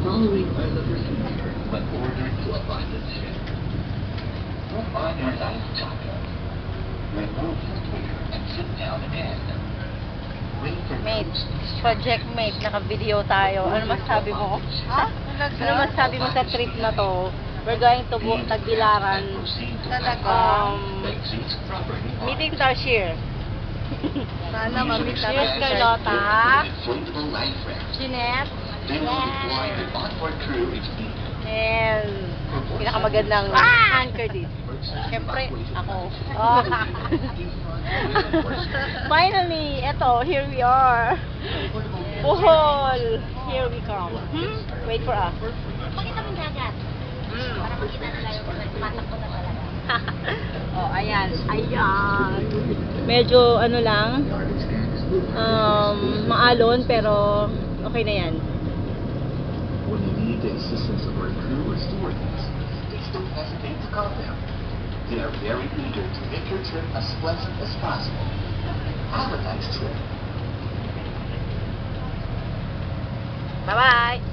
following are the procedures when ordering to a bonded ship. Put on your life jacket. Remove your gear and sit down again. Wait for Mate, troops to discharge project you. mate, naka-video tayo. Ano masabi mo? Ha? Ano masabi mo sa trip na to? We're going to Tagbilaran. Talaga? Exit property on Meeting Tarsier. Sana mamit na Cheers, Carlota. inflatable life rafts. Jeanette. They will deploy the onboard crew if needed. And pinakamagandang anchor dito. Siyempre, ako. Oh. Finally, eto, here we are. Bohol. Here we come. Wait for us. Pakita mo yung dagat. Para makita nila yung matakbo na talaga. Oh, ayan. Ayan. Medyo ano lang, maalon pero okay na yan. When you need the assistance of our crew or stewardess, please don't hesitate to call them. They are very eager to make your trip as pleasant as possible. Have a nice trip. Bye-bye.